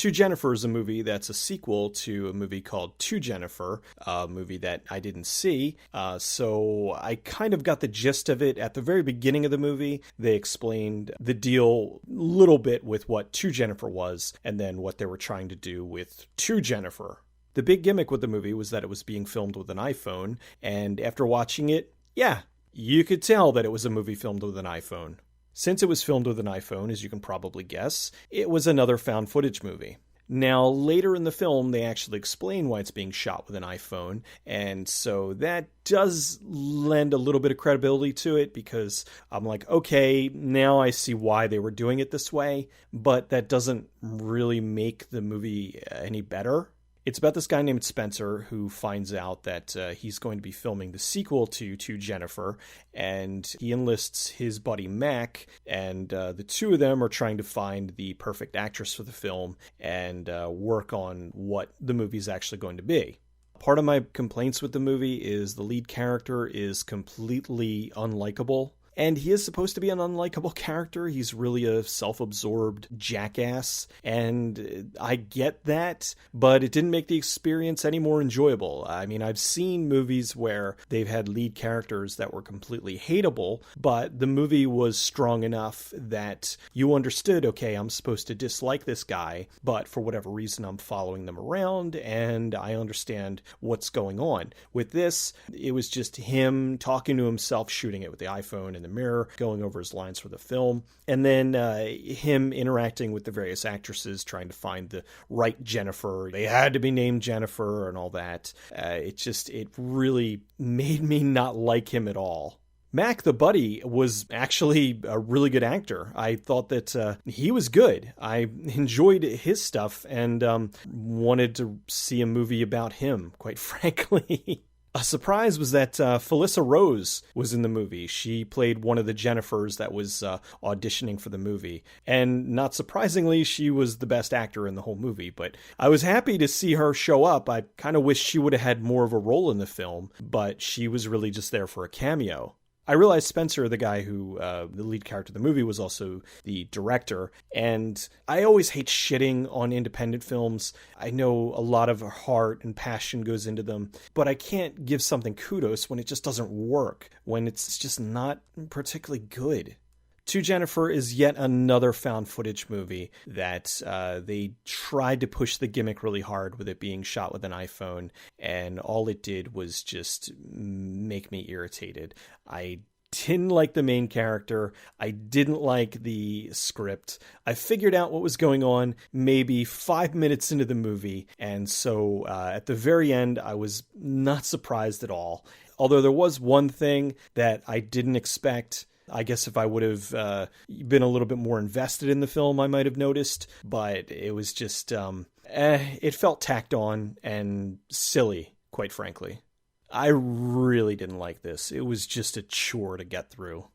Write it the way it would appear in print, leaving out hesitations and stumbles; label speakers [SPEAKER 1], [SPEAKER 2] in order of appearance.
[SPEAKER 1] To Jennifer is a movie that's a sequel to a movie called To Jennifer, a movie that I didn't see. So I kind of got the gist of it at the very beginning of the movie. They explained the deal a little bit with what To Jennifer was and then what they were trying to do with To Jennifer. The big gimmick with the movie was that it was being filmed with an iPhone, and after watching it, yeah, you could tell that it was a movie filmed with an iPhone. Since it was filmed with an iPhone, as you can probably guess, it was another found footage movie. Now, later in the film, they actually explain why it's being shot with an iPhone, and so that does lend a little bit of credibility to it, because I'm like, okay, now I see why they were doing it this way, but that doesn't really make the movie any better. It's about this guy named Spencer who finds out that he's going to be filming the sequel to Jennifer, and he enlists his buddy Mac, and the two of them are trying to find the perfect actress for the film and work on what the movie's actually going to be. Part of my complaints with the movie is the lead character is completely unlikable. And he is supposed to be an unlikable character. He's really a self-absorbed jackass, and I get that, but it didn't make the experience any more enjoyable. I mean, I've seen movies where they've had lead characters that were completely hateable, but the movie was strong enough that you understood, okay, I'm supposed to dislike this guy, but for whatever reason, I'm following them around, and I understand what's going on. With this, it was just him talking to himself, shooting it with the iPhone in the mirror, going over his lines for the film, and then him interacting with the various actresses, trying to find the right Jennifer. They had to be named Jennifer and all that. It really made me not like him at all. Mac, the buddy, was actually a really good actor. I thought that he was good. I enjoyed his stuff and wanted to see a movie about him, quite frankly. A surprise was that Felissa Rose was in the movie. She played one of the Jennifers that was auditioning for the movie. And not surprisingly, she was the best actor in the whole movie. But I was happy to see her show up. I kind of wish she would have had more of a role in the film, but she was really just there for a cameo. I realized Spencer, the guy who, the lead character of the movie, was also the director. And I always hate shitting on independent films. I know a lot of heart and passion goes into them, but I can't give something kudos when it just doesn't work, when it's just not particularly good. To Jennifer is yet another found footage movie that they tried to push the gimmick really hard with it being shot with an iPhone, and all it did was just make me irritated. I didn't like the main character. I didn't like the script. I figured out what was going on maybe 5 minutes into the movie, and so at the very end, I was not surprised at all. Although there was one thing that I didn't expect. I guess if I would have been a little bit more invested in the film, I might have noticed. But it was just, it felt tacked on and silly, quite frankly. I really didn't like this. It was just a chore to get through.